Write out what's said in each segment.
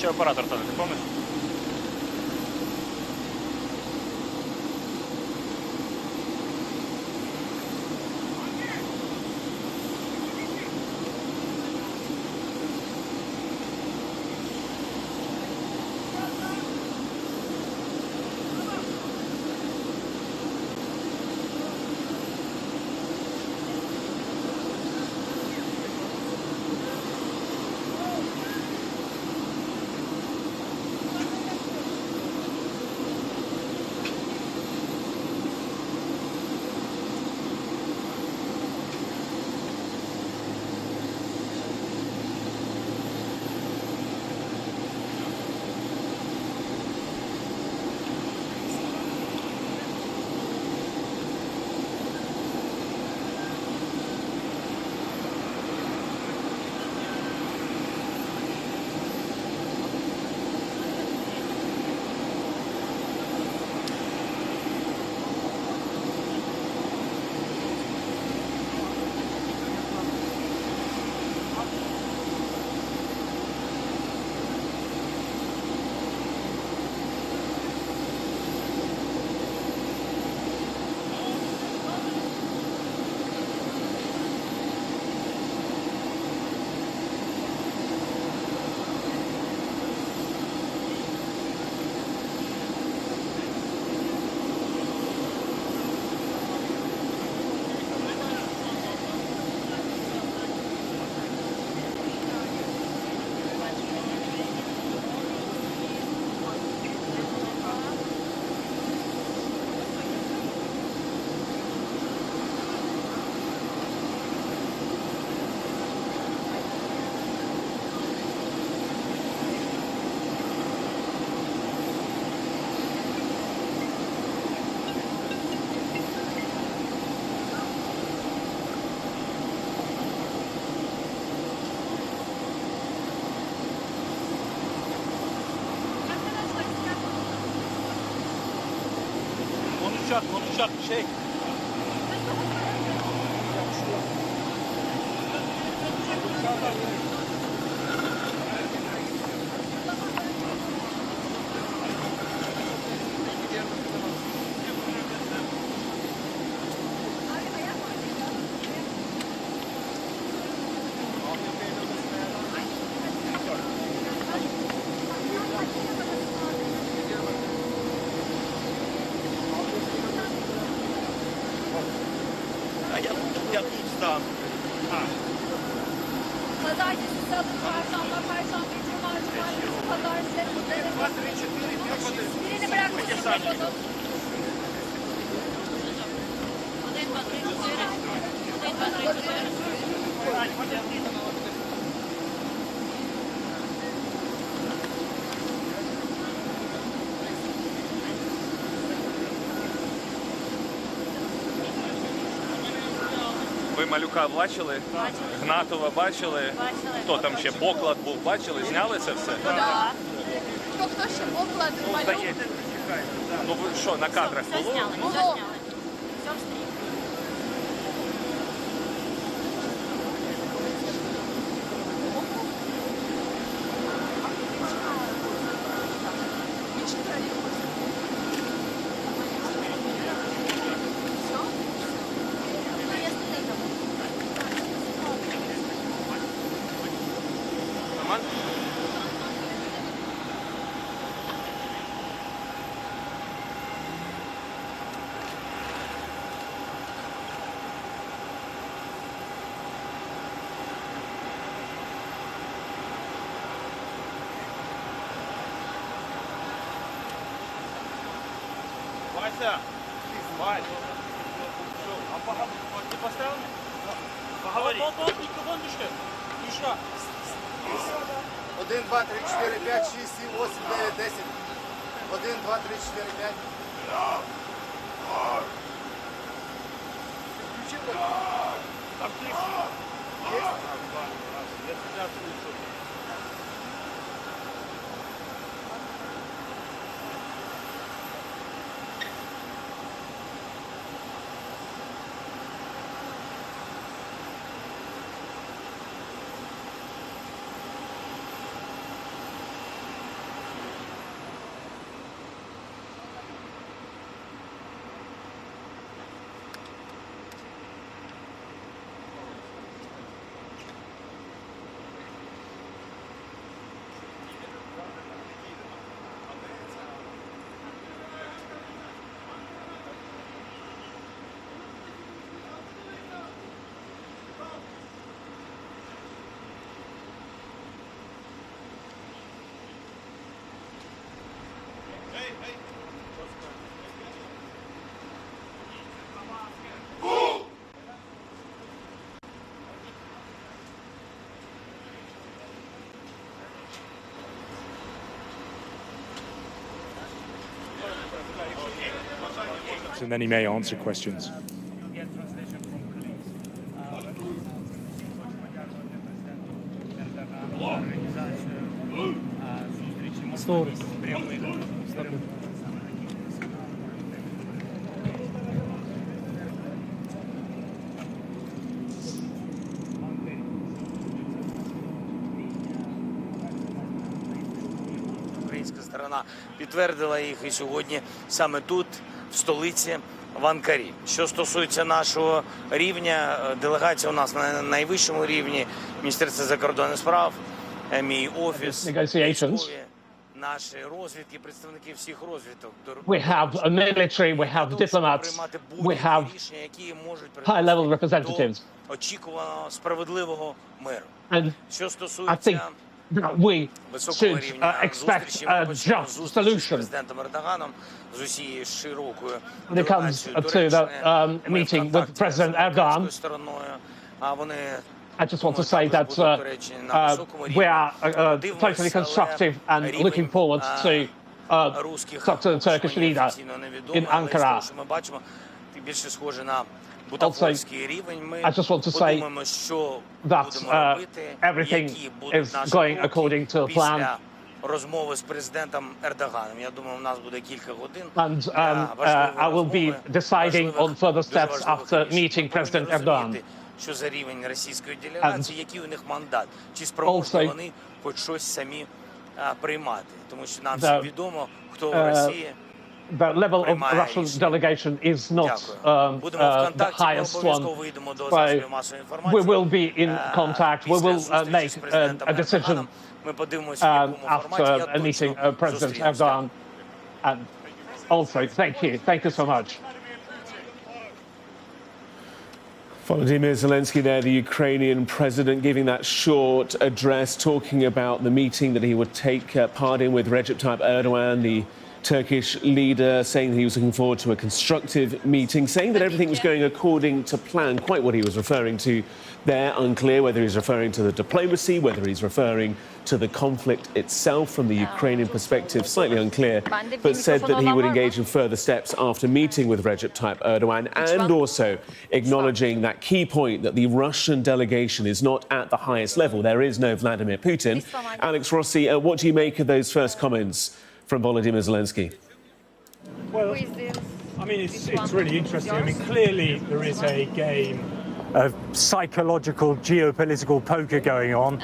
Ще оператор теж, ти помниш? konuşacak bir şey. Я тут стану. Pazartesi, salı, çarşamba, perşembe, cuma, cumartesi, pazar, birini bırakmışsın. Ви Малюка бачили? Гнатова бачили? Хто там ще? Поклад був, бачили? Зняли це все? Так. Хто ще оклад малюк? Ну ви що, на кадрах було? Було. Вася, Вася. Ты поставил? Поговори. Микрофон düştü. Düştü. 1, 2, 3, 4, 5, 6, 7, 8, 9, 10. 1, 2, 3, 4, 5. Включил? Там клип. Есть? Я сейчас слышу. And then he may answer questions. Українська сторона підтвердила їх і сьогодні саме тут, в столиці, в Анкарі. Що стосується нашого рівня, делегація у нас на найвищому рівні, Міністерство закордонних справ, мій офіс, Negotiations. наші розвідки, представники всіх розвідок. We have a military, we have diplomats, we have рішення, які можуть high-level representatives. до очікуваного справедливого миру. And Що I think стосується that we високого should рівня expect зустрічі, a ми почнемо just зустріч з solution президентом Ердоганом, з усією широкою when it comes to the meeting with President Erdogan. стороною. А вони I just want to say that we are totally constructive and looking forward to talk to the Turkish leader in Ankara. Ми бачимо, більше схоже на Also, бутафорський рівень. Ми I just want to say подумаємо, що that будемо робити, everything які будуть is наші going кроки according to plan. після розмови з президентом Ердоганом. Я думаю, у нас буде кілька годин. And I will be deciding on further steps after meeting President Erdogan. Що за рівень російської делегації, який у них мандат, чи спроможні вони хоч щось самі приймати, тому що нам всім відомо, хто в Росії. The level of Russian delegation is not the highest one. We will be in contact. We will make a decision after a meeting President Erdogan. And also, thank you so much. Volodymyr Zelenskyy there, the Ukrainian president, giving that short address, talking about the meeting that he would take part in with Recep Tayyip Erdogan, the Turkish leader, saying that he was looking forward to a constructive meeting, saying that everything was going according to plan. Quite what he was referring to there, unclear whether he's referring to the diplomacy, whether he's referring to the conflict itself from the Ukrainian perspective, slightly unclear, but said that he would engage in further steps after meeting with Recep Tayyip Erdogan, and also acknowledging that key point that the Russian delegation is not at the highest level. There is no Vladimir Putin. Alex Rossi, what do you make of those first comments from Volodymyr Zelenskyy? Well, I mean, it's really interesting. I mean, clearly there is a game of psychological geopolitical poker going on.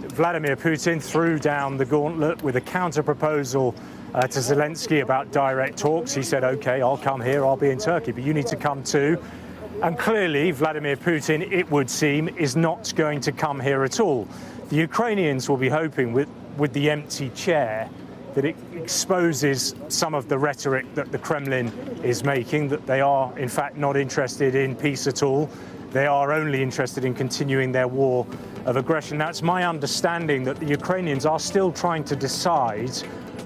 Vladimir Putin threw down the gauntlet with a counter-proposal to Zelenskyy about direct talks. He said, OK, I'll come here, I'll be in Turkey, but you need to come too. And clearly, Vladimir Putin, it would seem, is not going to come here at all. The Ukrainians will be hoping with the empty chair that it exposes some of the rhetoric that the Kremlin is making, that they are, in fact, not interested in peace at all. They are only interested in continuing their war of aggression. That's my understanding, that the Ukrainians are still trying to decide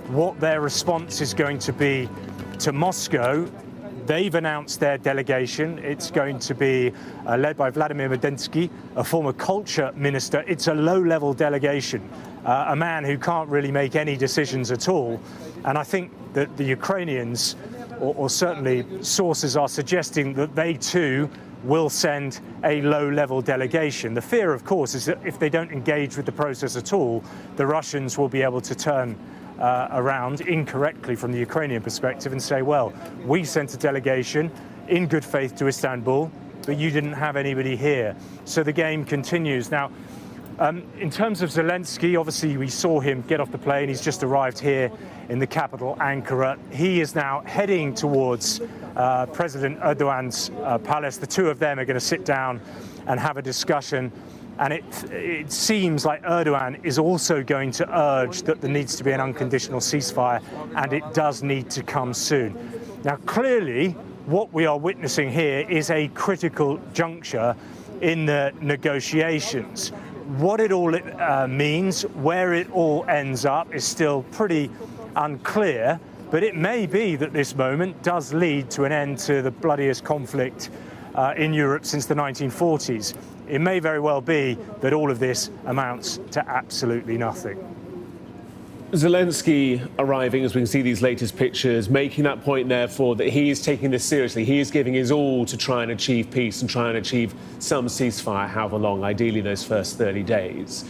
what their response is going to be to Moscow. They've announced their delegation. It's going to be led by Vladimir Medensky, a former culture minister. It's a low-level delegation, a man who can't really make any decisions at all. And I think that the Ukrainians, or certainly sources are suggesting that they too will send a low-level delegation. The fear, of course, is that if they don't engage with the process at all, the Russians will be able to turn around incorrectly from the Ukrainian perspective and say, well, we sent a delegation in good faith to Istanbul, but you didn't have anybody here. So the game continues. Now, in terms of Zelenskyy, obviously we saw him get off the plane. He's just arrived here in the capital, Ankara. He is now heading towards President Erdogan's palace. The two of them are going to sit down and have a discussion. And it seems like Erdogan is also going to urge that there needs to be an unconditional ceasefire, and it does need to come soon. Now, clearly, what we are witnessing here is a critical juncture in the negotiations. What it all means, where it all ends up, is still pretty unclear, but it may be that this moment does lead to an end to the bloodiest conflict in Europe since the 1940s. It may very well be that all of this amounts to absolutely nothing. Zelenskyy arriving, as we can see these latest pictures, making that point, therefore, that he is taking this seriously. He is giving his all to try and achieve peace and try and achieve some ceasefire, however long, ideally those first 30 days.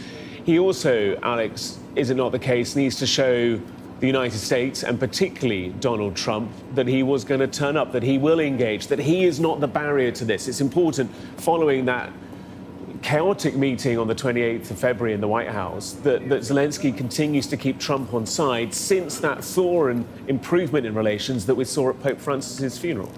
He also, Alex, is it not the case, needs to show the United States, and particularly Donald Trump, that he was going to turn up, that he will engage, that he is not the barrier to this. It's important, following that chaotic meeting on the 28th of February in the White House, that Zelenskyy continues to keep Trump on side since that thaw and improvement in relations that we saw at Pope Francis's funeral.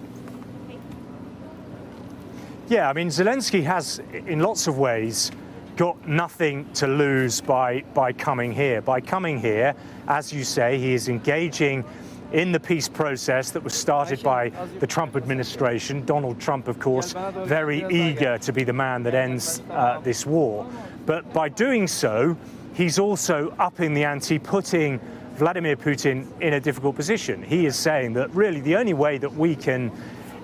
Yeah, I mean, Zelenskyy has, in lots of ways, got nothing to lose by coming here. By coming here, as you say, he is engaging in the peace process that was started by the Trump administration. Donald Trump, of course, very eager to be the man that ends this war. But by doing so, he's also upping the ante, putting Vladimir Putin in a difficult position. He is saying that really the only way that we can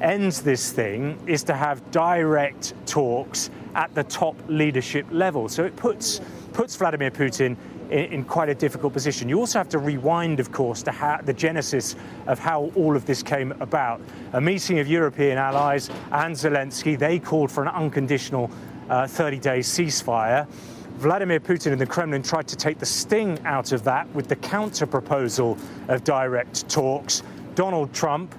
end this thing is to have direct talks at the top leadership level. So it puts Vladimir Putin in quite a difficult position. You also have to rewind, of course, to the genesis of how all of this came about. A meeting of European allies and Zelenskyy, they called for an unconditional 30-day ceasefire. Vladimir Putin and the Kremlin tried to take the sting out of that with the counter-proposal of direct talks. Donald Trump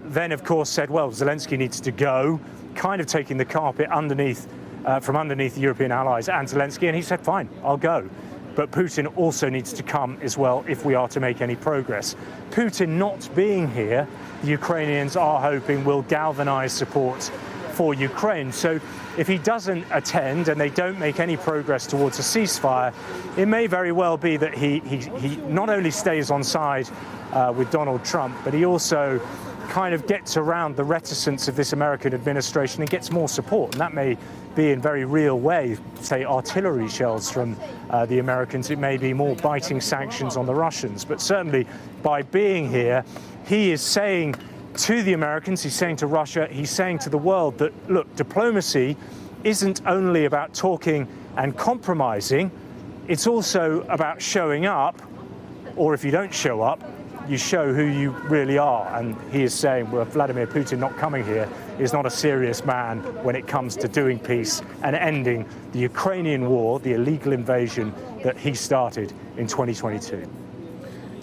then, of course, said, well, Zelenskyy needs to go, kind of taking the carpet from underneath the European allies and Zelenskyy, and he said, fine, I'll go. But Putin also needs to come as well if we are to make any progress. Putin not being here, the Ukrainians are hoping will galvanize support for Ukraine. So if he doesn't attend and they don't make any progress towards a ceasefire, it may very well be that he not only stays on side with Donald Trump, but he also kind of gets around the reticence of this American administration and gets more support. And that may be in very real way, say, artillery shells from the Americans. It may be more biting sanctions on the Russians. But certainly by being here, he is saying to the Americans, he's saying to Russia, he's saying to the world that, look, diplomacy isn't only about talking and compromising, it's also about showing up, or if you don't show up, you show who you really are. And he is saying, well, Vladimir Putin not coming here is not a serious man when it comes to doing peace and ending the Ukrainian war, the illegal invasion that he started in 2022.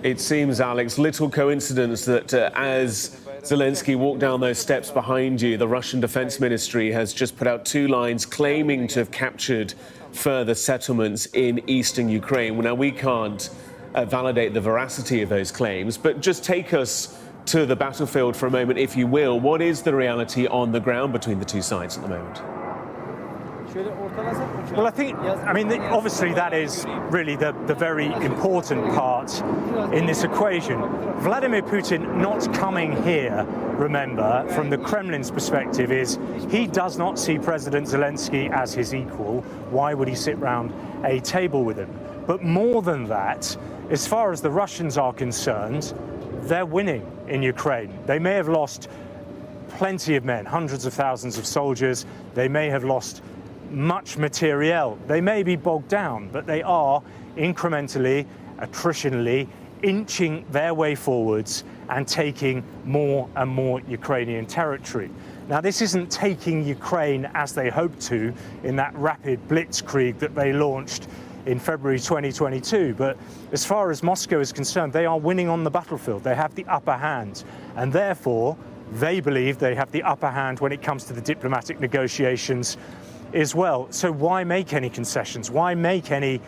It seems, Alex, little coincidence that as Zelenskyy walked down those steps behind you, the Russian Defense Ministry has just put out 2 lines claiming to have captured further settlements in eastern Ukraine. Well, now, we can't validate the veracity of those claims, but just take us to the battlefield for a moment, if you will. What is the reality on the ground between the two sides at the moment? Well, I mean, obviously that is really the very important part in this equation. Vladimir Putin not coming here, remember, from the Kremlin's perspective, is he does not see President Zelenskyy as his equal. Why would he sit round a table with him? But more than that, as far as the Russians are concerned, they're winning in Ukraine. They may have lost plenty of men, hundreds of thousands of soldiers. They may have lost much materiel. They may be bogged down, but they are incrementally, attritionally, inching their way forwards and taking more and more Ukrainian territory. Now, this isn't taking Ukraine as they hoped to in that rapid blitzkrieg that they launched in February 2022. But as far as Moscow is concerned, they are winning on the battlefield. They have the upper hand. And therefore, they believe they have the upper hand when it comes to the diplomatic negotiations as well. So why make any concessions? Why make any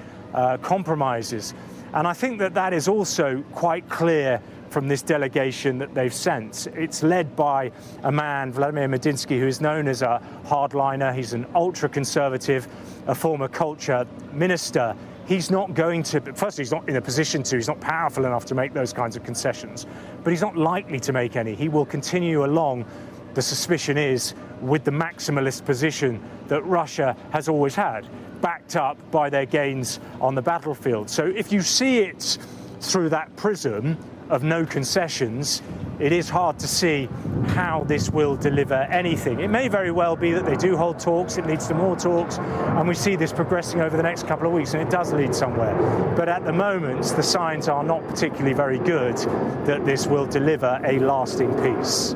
compromises? And I think that that is also quite clear from this delegation that they've sent. It's led by a man, Vladimir Medinsky, who is known as a hardliner. He's an ultra-conservative, a former culture minister. He's not going to, first, he's not in a position to, he's not powerful enough to make those kinds of concessions, but he's not likely to make any. He will continue along, the suspicion is, with the maximalist position that Russia has always had, backed up by their gains on the battlefield. So if you see it through that prism of no concessions, it is hard to see how this will deliver anything. It may very well be that they do hold talks, it leads to more talks, and we see this progressing over the next couple of weeks, and it does lead somewhere. But at the moment, the signs are not particularly very good that this will deliver a lasting peace.